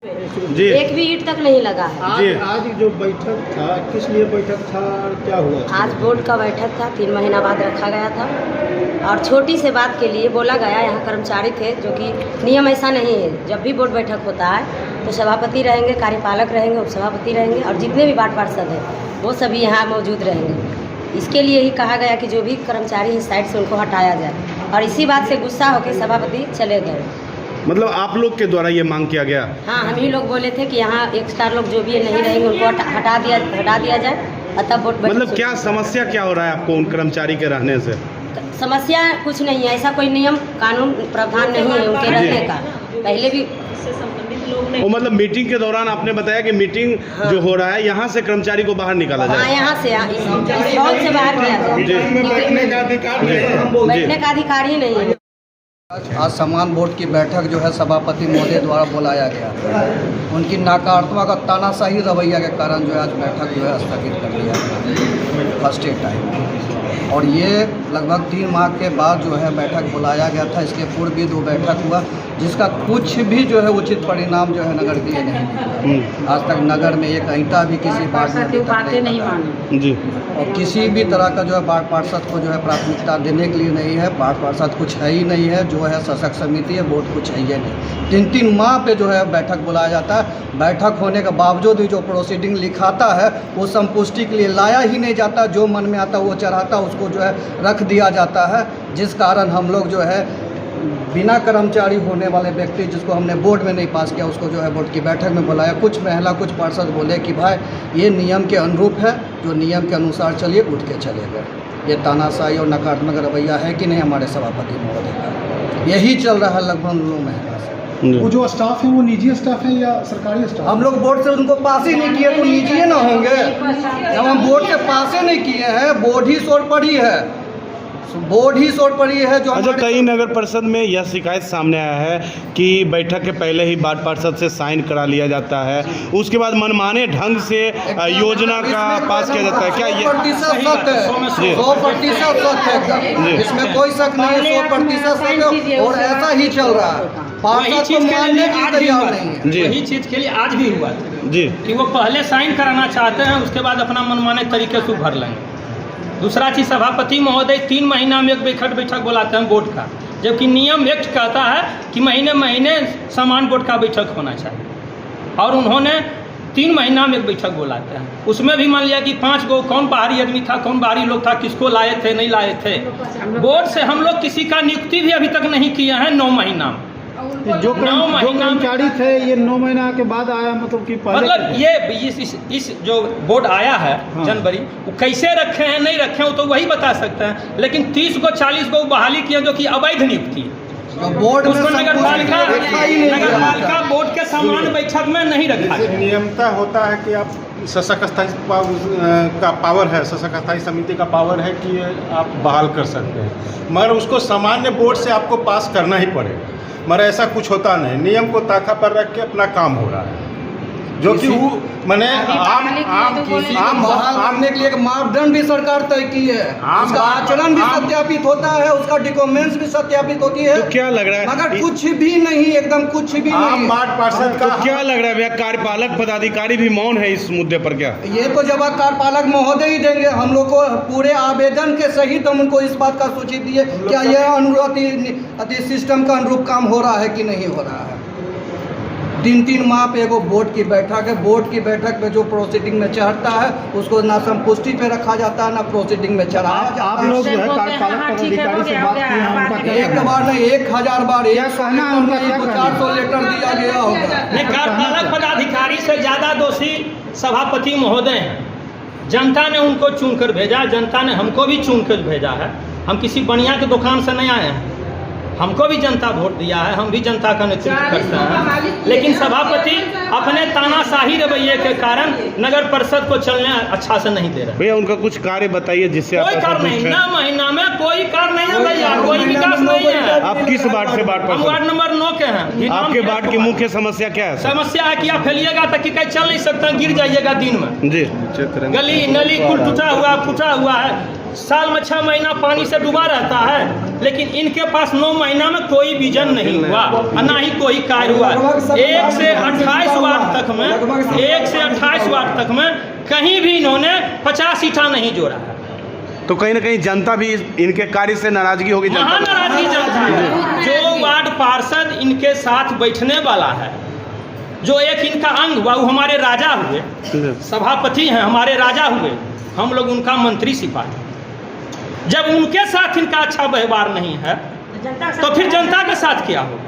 जी। एक भी ईंट तक नहीं लगा है। आज जो बैठक था किस लिए बैठक था और क्या हुआ? आज बोर्ड का बैठक था, 3 महीना बाद रखा गया था और छोटी से बात के लिए बोला गया। यहाँ कर्मचारी थे, जो कि नियम ऐसा नहीं है। जब भी बोर्ड बैठक होता है तो सभापति रहेंगे, कार्यपालक रहेंगे, उपसभापति रहेंगे और जितने भी वार्ड पार्षद हैं वो सभी यहाँ मौजूद रहेंगे। इसके लिए ही कहा गया कि जो भी कर्मचारी इस साइड से उनको हटाया जाए और इसी बात से गुस्सा होकर सभापति चले गए। मतलब आप लोग के द्वारा ये मांग किया गया? हाँ, हम ही लोग बोले थे कि यहाँ एक स्टार लोग जो भी नहीं रहेंगे उनको हटा दिया जाए और तब वोट। मतलब क्या समस्या क्या हो रहा है आपको उन कर्मचारी के रहने से? समस्या कुछ नहीं है, ऐसा कोई नियम कानून प्रावधान नहीं है उनके रहने का। पहले भी वो मतलब मीटिंग के दौरान आपने बताया कि मीटिंग जो हो रहा है यहाँ से कर्मचारी को बाहर निकाला जाए। हाँ, यहाँ से इस हॉल से बाहर किया जाए। बैठने का अधिकार ही नहीं है। आज सम्मान बोर्ड की बैठक जो है सभापति महोदय द्वारा बुलाया गया। उनकी नकारात्मक और तानाशाही रवैया के कारण जो है आज बैठक जो है स्थगित कर दिया गया फर्स्ट टाइम। और ये लगभग 3 माह के बाद जो है बैठक बुलाया गया था। इसके पूर्व भी 2 बैठक हुआ जिसका कुछ भी जो है उचित परिणाम जो है नगर के लिए नहीं मिला। आज तक नगर में एक ईंटा भी किसी वार्ड में बातें नहीं मानी जी। और किसी भी तरह का जो है वार्ड पार्षद को जो है प्राथमिकता देने के लिए नहीं है। वार्ड पार्षद कुछ है ही नहीं है, जो है शासक समिति है, बोर्ड कुछ है ही नहीं। 3-3 माह पे जो है बैठक बुलाया जाता है। बैठक होने के बावजूद भी जो प्रोसीडिंग लिखाता है वो संपुष्टि के लिए लाया ही नहीं जाता। जो मन में आता वो चढ़ाता उसको जो है रख दिया जाता है, जिस कारण हम लोग जो है बिना कर्मचारी होने वाले व्यक्ति जिसको हमने बोर्ड में नहीं पास किया उसको जो है बोर्ड की बैठक में बुलाया। कुछ महिला कुछ पार्षद बोले कि भाई ये नियम के अनुरूप है, जो नियम के अनुसार चलिए, उठ के चले गए। ये तानाशाही और नकारात्मक रवैया है कि नहीं हमारे सभापति महोदय का? यही चल रहा है लगभग 9 महीना से। वो जो स्टाफ है वो निजी स्टाफ है या सरकारी स्टाफ? हम लोग बोर्ड से उनको पास ही नहीं किए तो निजी ना होंगे। जब हम बोर्ड के पास ही नहीं किए हैं, बोर्ड ही शोर पड़ी है, बोर्ड ही शोर पड़ी है। जो अच्छा, कई नगर परिषद में यह शिकायत सामने आया है कि बैठक के पहले ही वार्ड पार्षद से साइन करा लिया जाता है, उसके बाद मनमाने ढंग से योजना का पास किया जाता है। क्या ये 100% सत्य है? 100% सत्य है, इसमें कोई शक नहीं है। 100% सत्य है और ऐसा ही चल रहा है। पार्षद को मानने की तैयार नहीं है। वही चीज के लिए आज भी हुआ जी कि वो पहले साइन कराना चाहते हैं, उसके बाद अपना मनमाने तरीके से भर लेंगे। दूसरा चीज, सभापति महोदय 3 महीना में एक बैठक बुलाते हैं बोर्ड का, जबकि नियम एक्ट कहता है कि महीने महीने समान बोर्ड का बैठक होना चाहिए और उन्होंने 3 महीना में एक बैठक बुलाते हैं। उसमें भी मान लिया कि 5 गो कौन बाहरी आदमी था, कौन बाहरी लोग था, किसको लाए थे नहीं लाए थे। बोर्ड से हम लोग किसी का नियुक्ति भी अभी तक नहीं किए हैं 9 महीना में। जो कर्मचारी थे ये 9 महीना के बाद आया, मतलब कि मतलब ये इस जो बोर्ड आया है जनवरी, वो कैसे रखे हैं नहीं रखे हैं वो तो वही बता सकते हैं। लेकिन 30 को 40 को बहाली किया जो कि अवैध नियुक्ति है। बोर्ड उसको नगर पालिका बोर्ड के समान बैठक में नहीं रखा है। नियमता होता है कि आप शासक स्थायी का पावर है, शासक स्थायी समिति का पावर है कि आप बहाल कर सकते हैं, मगर उसको सामान्य बोर्ड से आपको पास करना ही पड़ेगा। मगर ऐसा कुछ होता नहीं, नियम को ताका पर रख के अपना काम हो रहा है, जो कि वो मैंने आम बहाल करने के लिए एक मापदंड भी सरकार तय की है। उसका आचरण भी सत्यापित होता है, उसका डॉक्यूमेंट्स भी सत्यापित होती है। तो क्या लग रहा है मगर कुछ भी नहीं, एकदम कुछ भी नहीं। वार्ड पार्षद का तो क्या लग रहा है भैया, कार्यपालक पदाधिकारी भी मौन है इस मुद्दे पर? क्या ये तो जवाब कार्यपालक महोदय ही देंगे। हम लोग को पूरे आवेदन के सहित हम उनको इस बात का सूचित दिए क्या यह अनुरूप सिस्टम का अनुरूप काम हो रहा है कि नहीं हो रहा है। 3-3 माह पे एगो बोर्ड की बैठक है। बोर्ड की बैठक में जो प्रोसीडिंग में चढ़ता है उसको ना संपुष्टि पे रखा जाता है ना प्रोसीडिंग में चढ़ाया जाता है। आप लोग जो है कार्यपालक पदाधिकारी से बात की है, उनका क्या एक बार नहीं 1000 बार, क्या कहना है उनका? क्या 400 लेटर दिया गया होगा। कार्यपालक पदाधिकारी से ज़्यादा दोषी सभापति महोदय हैं। जनता ने उनको चुनकर भेजा, जनता ने हमको भी चुनकर भेजा है। हम किसी बनिया के दुकान से नहीं आए हैं, हमको भी जनता वोट दिया है, हम भी जनता का नेतृत्व करते हैं। लेकिन सभापति अपने तानाशाही रवैये के कारण नगर परिषद को चलने अच्छा से नहीं दे रहे। भैया उनका कुछ कार्य बताइए जिससे कोई कार्य नहीं, 9 महीना में कोई कार्य नहीं है भैया, कोई विकास नहीं है। आप किस वार्ड से वार्ड हम वार्ड नंबर 9 के हैं। आपके वार्ड की मुख्य समस्या क्या है? समस्या है कि आप फैलिएगा तक कि कहीं चल नहीं सकता, गिर जाइएगा दिन में। जी, गली नली कुल टूटा हुआ फूटा हुआ है। साल में 6 महीना पानी से डूबा रहता है। लेकिन इनके पास 9 महीना में कोई विजन नहीं हुआ और ना ही कोई कार्य हुआ। 1 से 28 वार्ड तक में 1 से 28 वार्ड तक में कहीं भी इन्होंने 50 ईंटा नहीं जोड़ा है। तो कहीं ना कहीं जनता भी इनके कार्य से नाराजगी होगी। वहाँ नाराजगी जनता है। जो वार्ड पार्षद इनके साथ बैठने वाला है, जो एक इनका अंग वो हमारे राजा हुए, सभापति हैं हमारे राजा हुए, हम लोग उनका मंत्री सिपाही। जब उनके साथ इनका अच्छा व्यवहार नहीं है तो फिर जनता के साथ क्या हो।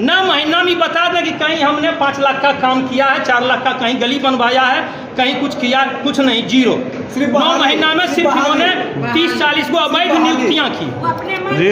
न महीना में बता दें कि कहीं हमने 5 लाख का काम किया है, 4 लाख का कहीं गली बनवाया है, कहीं कुछ किया, कुछ नहीं, जीरो। 9 महीना में सिर्फ इन्होंने 30-40 को अवैध नियुक्तियाँ की। जी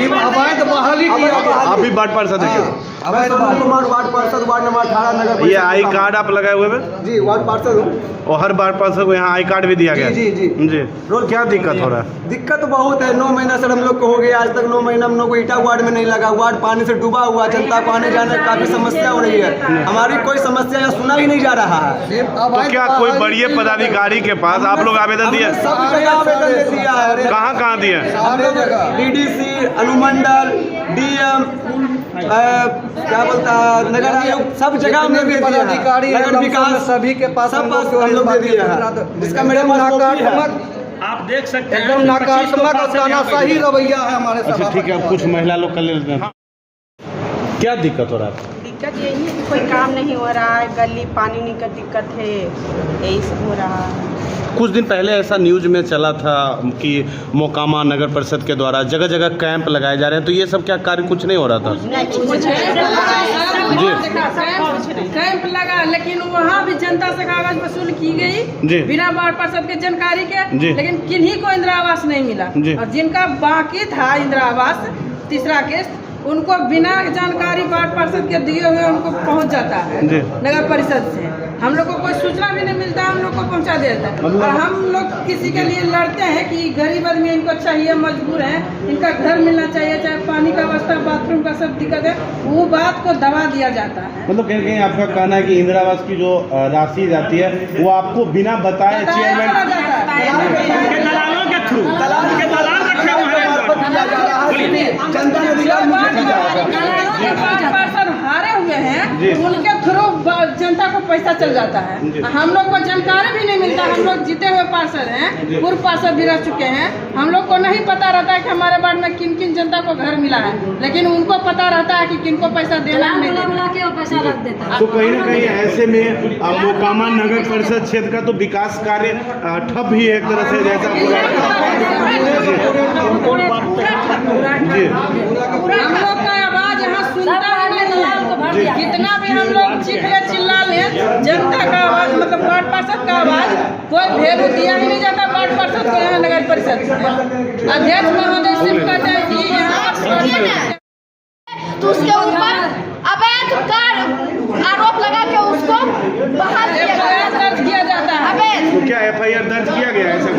अवैध बहाली किया। आप भी वार्ड पार्षद हैं क्या? अवैध कुमार वार्ड पार्षद वार्ड नंबर 18 नगर परिषद। ये आई कार्ड आप लगाए हुए हैं? जी वार्ड पार्षद हूँ। और हर वार्ड पार्षद को यहाँ आई कार्ड भी दिया गया? जी जी जी। रोज क्या दिक्कत हो रहा है? दिक्कत बहुत है। 9 महीना सर हम लोग को हो गया, आज तक 9 महीना हम लोग को ईटा वार्ड में नहीं लगा। वार्ड पानी से डूबा हुआ, जनता को आने जाने की काफी समस्या हो रही है। हमारी कोई समस्या यहाँ सुना ही नहीं जा रहा है। तो क्या कोई बड़े पदाधिकारी के पास आप लोग आवेदन दिए? सब जगह आवेदन दे दिया है। कहाँ दिए? DDC, अनुमंडल, DM, क्या बोलता है, नगर आयुक्त, सब जगह में भी पदाधिकारी, नगर विकास सभी के पास हम लोग दे दिए हैं। जिसका मेरे पास आप देख सकते हैं एकदम नकारात्मक और तानाशाही रवैया है हमारे। अच्छा ठीक है, अब कुछ महिला लोग कर लेते हैं। क्या दिक्कत हो रहा है? दिक्कत यही है कि कोई काम नहीं हो रहा है, गली पानी का दिक्कत है, यही सब हो रहा है। कुछ दिन पहले ऐसा न्यूज में चला था कि मोकामा नगर परिषद के द्वारा जगह जगह कैंप लगाए जा रहे हैं, तो ये सब क्या कार्य कुछ नहीं हो रहा था? कैंप लगा, लेकिन वहाँ भी जनता से कागज वसूल की गई बिना वार्ड पार्षद के जानकारी के, लेकिन किन्हीं को इंदिरा आवास नहीं मिला। और जिनका बाकी था इंदिरा आवास 3रा किस्त, उनको बिना जानकारी वार्ड पार्षद के दिए हुए उनको पहुंच जाता है नगर परिषद से। हम लोग को कोई सूचना भी नहीं मिलता, हम लोग को पहुंचा देता है। और हम लोग किसी के लिए लड़ते हैं कि गरीब आदमी इनको चाहिए, मजबूर है, इनका घर मिलना चाहिए, चाहे पानी का व्यवस्था, बाथरूम का सब दिक्कत है, वो बात को दबा दिया जाता है। मतलब कहीं कहीं आपका कहना है कि इंदिरा आवास की जो राशि जाती है वो आपको बिना बताए चेयरमैन दलालों के थ्रू दलाल रखे हुए हैं। पार्षद हारे हुए हैं, उनके थ्रू जनता को पैसा चल जाता है। हम लोग को जानकारी भी नहीं मिलता। हम लोग जीते हुए पार्षद हैं, पूर्व पार्षद भी रह चुके हैं। हम लोग को नहीं पता रहता है कि हमारे वार्ड में किन किन जनता को घर मिला है, लेकिन उनको पता रहता है कि किनको पैसा देना है, नहीं देना। पैसा रख देता है। तो कहीं ना कहीं ऐसे में मोकामा नगर परिषद क्षेत्र का तो विकास कार्य ठप ही एक तरह से जैसा जी। हम लोग का आवाज यहाँ सुनता नहीं है। कितना भी हम लोग चीखले चिल्ला लें, जनता का आवाज मतलब वार्ड पार्षद का आवाज कोई वैल्यू दिया ही नहीं जाता। वार्ड पार्षद को यहाँ नगर परिषद अध्यक्ष महोदय सिर्फ कहते हैं कि यहाँ तो उसके ऊपर अवैध कार्य आरोप लगा के उसको बहाल दर्ज किया जाता है। अवैध तो क्या FIR दर्ज किया गया है? ऐसा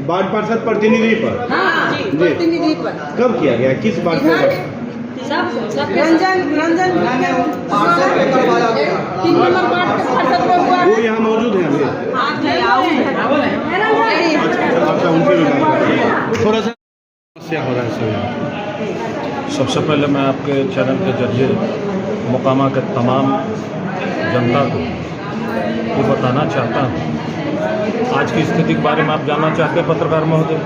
वार्ड पार्षद प्रतिनिधि पर? प्रतिनिधि पर कब किया गया? किस बात पर? रंजन 3 नंबर वार्ड के पार्षद को हुआ वो यहाँ मौजूद है अभी? अच्छा, उनसे भी बात करें। थोड़ा सा समस्या हो रहा है इसमें। सबसे पहले मैं आपके चैनल के जरिए मोकामा के तमाम जनता को ये बताना चाहता हूँ, आज की स्थिति के बारे में आप जानना चाहते हैं पत्रकार महोदय?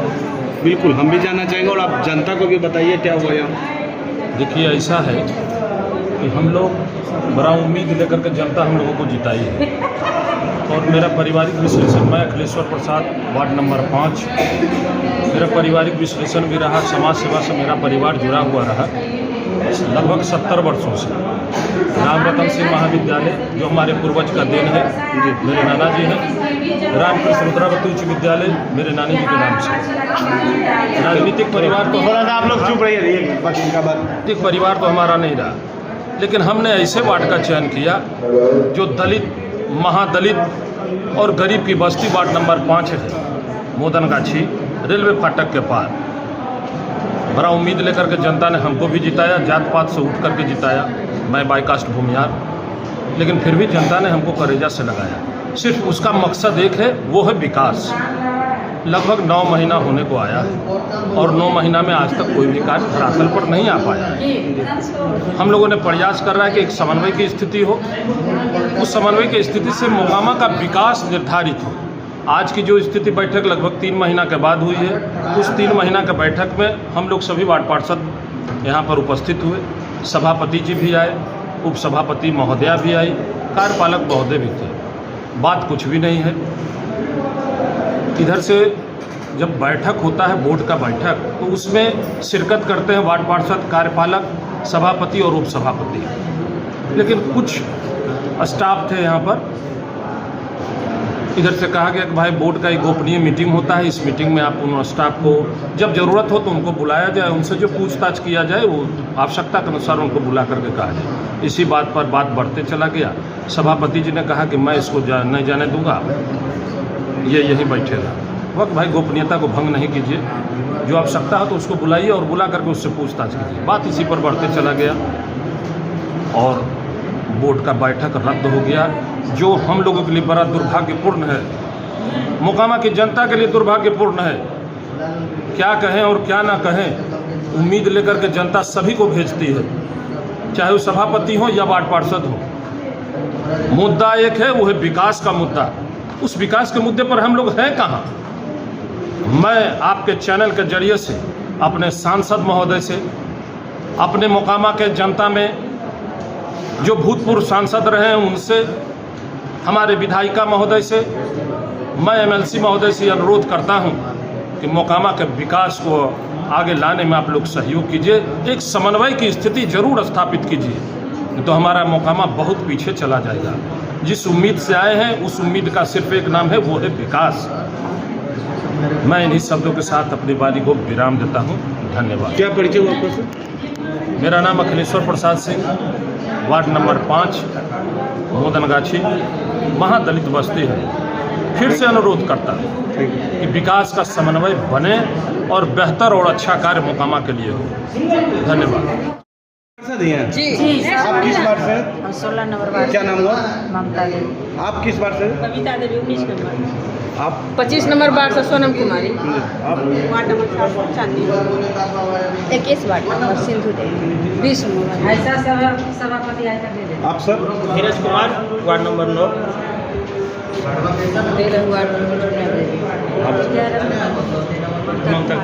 बिल्कुल, हम भी जानना चाहेंगे और आप जनता को भी बताइए क्या हुआ यहाँ। देखिए, ऐसा है कि हम लोग बड़ा उम्मीद लेकर के जनता हम लोगों को जिताई है, और मेरा पारिवारिक विश्लेषण, मैं अखिलेश्वर प्रसाद वार्ड नंबर 5, मेरा पारिवारिक विश्लेषण भी रहा, समाज सेवा से मेरा परिवार जुड़ा हुआ रहा लगभग 70 वर्षों से। राम रतन सिंह महाविद्यालय जो हमारे पूर्वज का देन है, मेरे नाना जी हैं। रामकृष्ण रुद्रावती उच्च विद्यालय मेरे नानी जी के नाम से। राजनीतिक परिवार तो आप लोग चुप रहिए, राजनीतिक परिवार तो हमारा नहीं रहा, लेकिन हमने ऐसे वार्ड का चयन किया जो दलित, महादलित और गरीब की बस्ती वार्ड नंबर 5 है, मोदनगाछी रेलवे फाटक के पार। बड़ा उम्मीद लेकर के जनता ने हमको भी जिताया, जात पात से उठ करके जिताया। मैं बाईकास्ट भूमियार, लेकिन फिर भी जनता ने हमको करेजा से लगाया। सिर्फ उसका मकसद एक है, वो है विकास। लगभग 9 महीना होने को आया है और 9 महीना में आज तक कोई भी कार्य धरातल पर नहीं आ पाया। हम लोगों ने प्रयास कर रहा है कि एक समन्वय की स्थिति हो, उस समन्वय की स्थिति से मोकामा का विकास निर्धारित हो। आज की जो स्थिति बैठक लगभग 3 महीना के बाद हुई है, उस 3 महीना के बैठक में हम लोग सभी वार्ड पार्षद यहाँ पर उपस्थित हुए। सभापति जी भी आए, उप सभापति महोदया भी आई, कार्यपालक महोदय भी थे। बात कुछ भी नहीं है। इधर से जब बैठक होता है बोर्ड का बैठक, तो उसमें शिरकत करते हैं वार्ड पार्षद, कार्यपालक, सभापति और उप सभापति। लेकिन कुछ स्टाफ थे यहाँ पर, इधर से कहा गया कि भाई बोर्ड का एक गोपनीय मीटिंग होता है, इस मीटिंग में आप उन स्टाफ को जब ज़रूरत हो तो उनको बुलाया जाए, उनसे जो पूछताछ किया जाए वो आवश्यकता के अनुसार उनको बुला करके कहा जाए। इसी बात पर बात बढ़ते चला गया। सभापति जी ने कहा कि मैं इसको नहीं जाने दूंगा, ये यहीं बैठेगा। वक्त भाई गोपनीयता को भंग नहीं कीजिए, जो आवश्यकता हो तो उसको बुलाइए और बुला करके उससे पूछताछ कीजिए। बात इसी पर बढ़ते चला गया और बोर्ड का बैठक रद्द हो गया, जो हम लोगों के लिए बड़ा दुर्भाग्यपूर्ण है, मोकामा की जनता के लिए दुर्भाग्यपूर्ण है। क्या कहें और क्या ना कहें, उम्मीद लेकर के जनता सभी को भेजती है, चाहे वो सभापति हो या वार्ड पार्षद हो। मुद्दा एक है, वो है विकास का मुद्दा। उस विकास के मुद्दे पर हम लोग हैं कहाँ? मैं आपके चैनल के जरिए से अपने सांसद महोदय से, अपने मोकामा के जनता में जो भूतपूर्व सांसद रहे हैं उनसे, हमारे विधायिका महोदय से, मैं एमएलसी महोदय से अनुरोध करता हूं कि मोकामा के विकास को आगे लाने में आप लोग सहयोग कीजिए, एक समन्वय की स्थिति जरूर स्थापित कीजिए, तो हमारा मोकामा बहुत पीछे चला जाएगा। जिस उम्मीद से आए हैं उस उम्मीद का सिर्फ एक नाम है, वो है विकास। मैं इन्हीं शब्दों के साथ अपनी वाणी को विराम देता हूं। धन्यवाद। क्या परिचय हुआ आपका? मेरा नाम अखिलेश्वर प्रसाद सिंह, वार्ड नंबर 5, मोदनगाछी, महादलित बस्ती है। फिर से अनुरोध करता हूँ कि विकास का समन्वय बने और बेहतर और अच्छा कार्य मोकामा के लिए हो। धन्यवाद। जी जी। आप किस वार्ड से? 16 नंबर वार्ड। क्या नाम हुआ? ममता देवी। आप किस वार्ड से? कविता देवी 19 नंबर। आप 25 नंबर वार्ड से सोनम कुमारी। आप ward number 4 Chandi. 21 ward number Sindhu Devi. 20 number. ऐसा सभापति आया कर दे। आप sir? Dheeraj Kumar, ward number 9। 13 ward number आप ममता